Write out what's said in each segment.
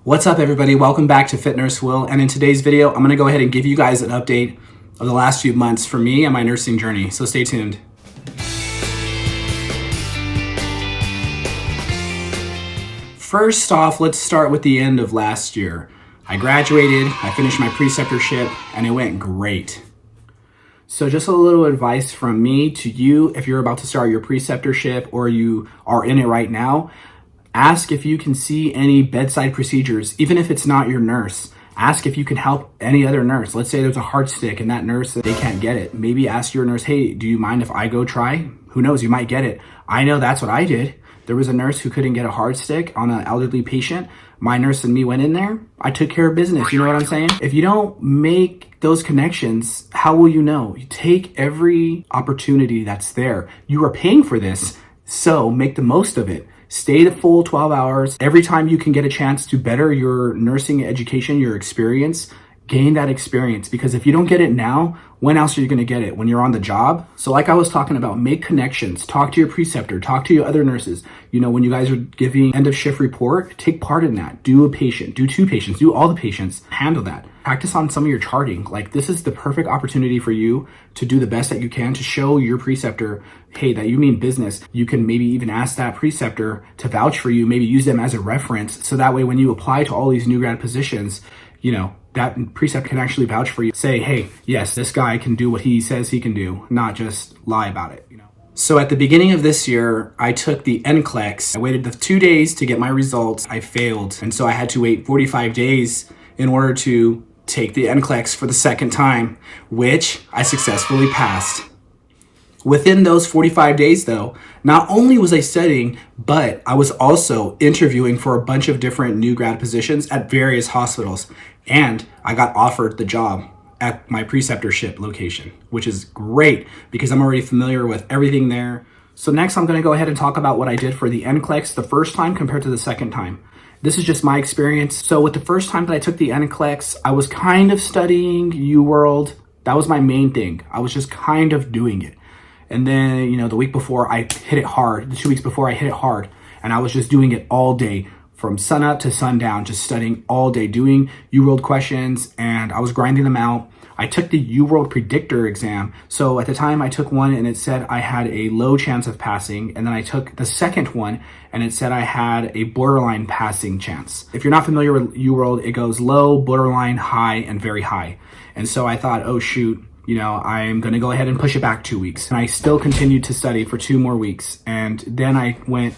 What's up everybody, welcome back to Fit Nurse Will, and in today's video I'm going to go ahead and give you guys an update of the last few months for me and my nursing journey, so stay tuned. First off, let's start with the end of last year. I graduated, I finished my preceptorship, and it went great. So just a little advice from me to you if you're about to start your preceptorship or you are in it right now. Ask if you can see any bedside procedures, even if it's not your nurse. Ask if you can help any other nurse. Let's say there's a heart stick and that nurse, they can't get it. Maybe ask your nurse, hey, do you mind if I go try? Who knows, you might get it. I know that's what I did. There was a nurse who couldn't get a heart stick on an elderly patient. My nurse and me went in there. I took care of business, you know what I'm saying? If you don't make those connections, how will you know? You take every opportunity that's there. You are paying for this, so make the most of it. Stay the full 12 hours. Every time you can get a chance to better your nursing education, your experience, gain that experience. Because if you don't get it now, when else are you gonna get it? When you're on the job? So like I was talking about, make connections, talk to your preceptor, talk to your other nurses. You know, when you guys are giving end of shift report, take part in that. Do a patient, do 2 patients, do all the patients, handle that. Practice on some of your charting. Like, this is the perfect opportunity for you to do the best that you can to show your preceptor, hey, that you mean business. You can maybe even ask that preceptor to vouch for you, maybe use them as a reference. So that way, when you apply to all these new grad positions, you know, that precept can actually vouch for you. Say, hey, yes, this guy can do what he says he can do, not just lie about it, you know. So at the beginning of this year, I took the NCLEX. I waited the 2 days to get my results. I failed. And so I had to wait 45 days in order to take the NCLEX for the second time, which I successfully passed. Within those 45 days though, not only was I studying, but I was also interviewing for a bunch of different new grad positions at various hospitals. And I got offered the job at my preceptorship location, which is great because I'm already familiar with everything there. So next I'm gonna go ahead and talk about what I did for the NCLEX the first time compared to the second time. This is just my experience. So with the first time that I took the NCLEX, I was kind of studying UWorld. That was my main thing. I was just kind of doing it. And then, you know, the week before I hit it hard, the 2 weeks before I hit it hard, and I was just doing it all day from sun up to sundown, just studying all day, doing UWorld questions, and I was grinding them out. I took the UWorld predictor exam. So at the time I took one and it said I had a low chance of passing. And then I took the second one and it said I had a borderline passing chance. If you're not familiar with UWorld, it goes low, borderline, high, and very high. And so I thought, oh shoot, you know, I'm gonna go ahead and push it back 2 weeks. And I still continued to study for 2 more weeks. And then I went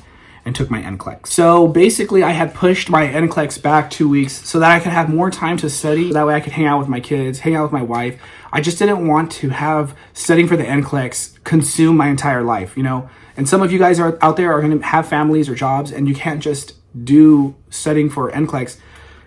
and took my NCLEX. So basically I had pushed my NCLEX back 2 weeks so that I could have more time to study. That way I could hang out with my kids, hang out with my wife. I just didn't want to have studying for the NCLEX consume my entire life, you know? And some of you guys are out there are gonna have families or jobs and you can't just do studying for NCLEX,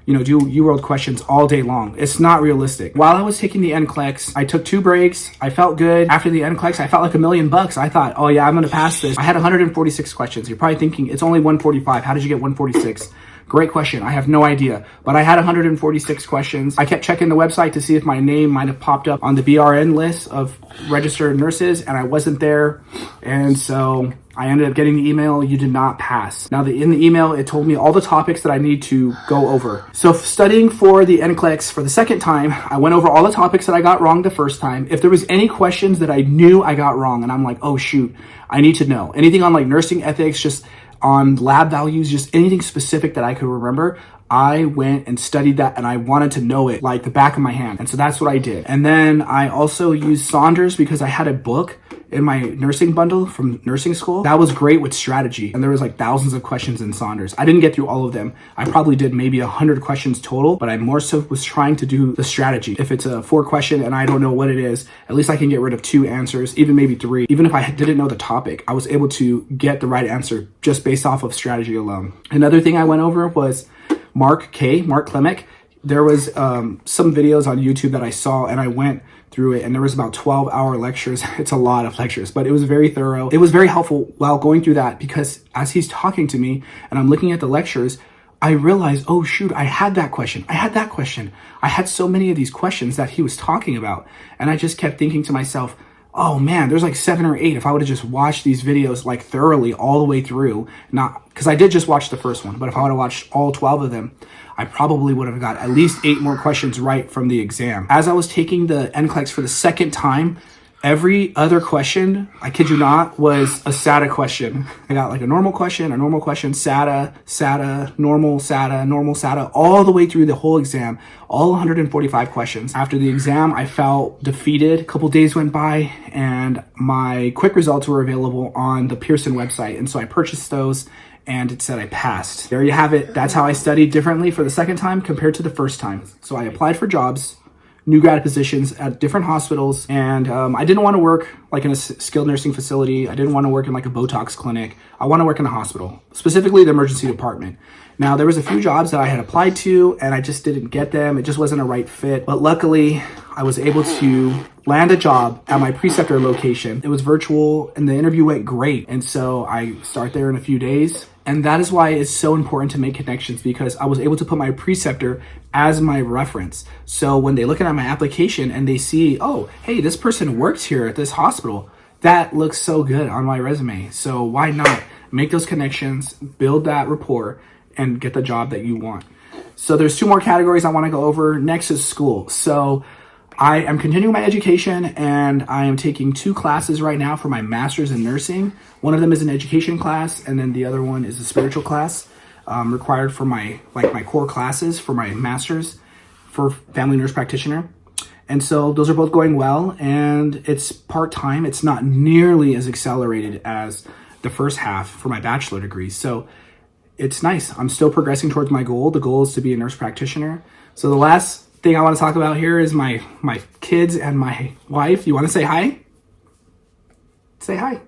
you know, do UWorld questions all day long. It's not realistic. While I was taking the NCLEX, I took 2 breaks. I felt good. After the NCLEX, I felt like $1 million. I thought, oh yeah, I'm gonna pass this. I had 146 questions. You're probably thinking, it's only 145. How did you get 146? Great question. I have no idea. But I had 146 questions. I kept checking the website to see if my name might have popped up on the BRN list of registered nurses, and I wasn't there. And so I ended up getting the email, you did not pass. Now in the email, it told me all the topics that I need to go over. So studying for the NCLEX for the second time, I went over all the topics that I got wrong the first time. If there was any questions that I knew I got wrong, and I'm like, oh shoot, I need to know. Anything on like nursing ethics, just on lab values, just anything specific that I could remember, I went and studied that and I wanted to know it like the back of my hand. And so that's what I did. And then I also used Saunders because I had a book in my nursing bundle from nursing school. That was great with strategy. And there was like thousands of questions in Saunders. I didn't get through all of them. I probably did maybe 100 questions total, but I more so was trying to do the strategy. If it's a 4 question and I don't know what it is, at least I can get rid of 2 answers, even maybe 3. Even if I didn't know the topic, I was able to get the right answer just based off of strategy alone. Another thing I went over was Mark Klemick. There was some videos on YouTube that I saw and I went through it and there was about 12-hour lectures. It's a lot of lectures, but it was very thorough. It was very helpful while going through that because as he's talking to me and I'm looking at the lectures, I realized, oh shoot, I had that question. I had so many of these questions that he was talking about. And I just kept thinking to myself, oh man, there's like 7 or 8. If I would have just watched these videos like thoroughly all the way through, not because I did just watch the first one, but if I would have watched all 12 of them, I probably would have got at least 8 more questions right from the exam. As I was taking the NCLEX for the second time, every other question, I kid you not, was a SATA question. I got like a normal question, SATA, SATA, normal SATA, all the way through the whole exam, all 145 questions. After the exam, I felt defeated. A couple days went by and my quick results were available on the Pearson website. And so I purchased those and it said I passed. There you have it. That's how I studied differently for the second time compared to the first time. So I applied for jobs, new grad positions at different hospitals, and I didn't want to work like in a skilled nursing facility. I didn't want to work in like a Botox clinic. I want to work in a hospital, specifically the emergency department. Now, there was a few jobs that I had applied to and I just didn't get them. It just wasn't a right fit. But luckily, I was able to land a job at my preceptor location. It was virtual and the interview went great. And so I start there in a few days. And that is why it's so important to make connections, because I was able to put my preceptor as my reference. So when they look at my application and they see, oh, hey, this person works here at this hospital, that looks so good on my resume. So why not make those connections, build that rapport, and get the job that you want. So there's 2 more categories I want to go over. Next is school. So I am continuing my education and I am taking 2 classes right now for my master's in nursing. One of them is an education class and then the other one is a spiritual class required for my core classes for my master's for family nurse practitioner. And so those are both going well and it's part-time. It's not nearly as accelerated as the first half for my bachelor degree. So it's nice. I'm still progressing towards my goal. The goal is to be a nurse practitioner. So the last thing I want to talk about here is my kids and my wife. You want to say hi? Say hi.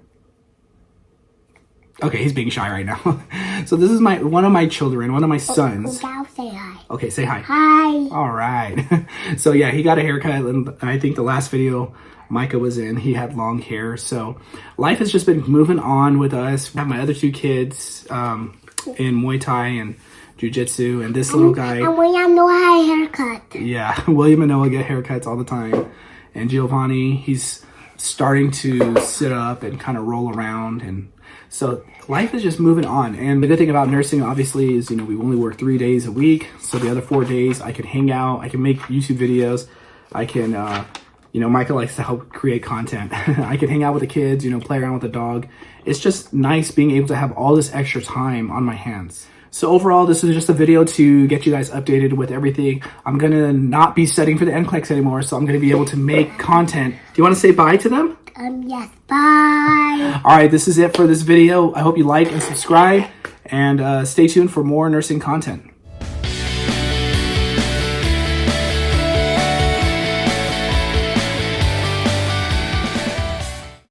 Okay, he's being shy right now. So this is one of my children, one of my sons. Now say hi. Okay, say hi. Hi. All right. So yeah, he got a haircut, and I think the last video Micah was in, he had long hair. So life has just been moving on with us. I have my other 2 kids in Muay Thai and Jiu-Jitsu, and this little guy. And William Noah haircut. Yeah, William and Noah get haircuts all the time. And Giovanni, he's starting to sit up and kind of roll around. And so life is just moving on. And the good thing about nursing, obviously, is, we only work 3 days a week. So the other 4 days, I can hang out. I can make YouTube videos. I can, Micah likes to help create content. I can hang out with the kids, play around with the dog. It's just nice being able to have all this extra time on my hands. So overall, this is just a video to get you guys updated with everything. I'm going to not be studying for the NCLEX anymore, so I'm going to be able to make content. Do you want to say bye to them? Yes, bye. All right, this is it for this video. I hope you like and subscribe, and stay tuned for more nursing content.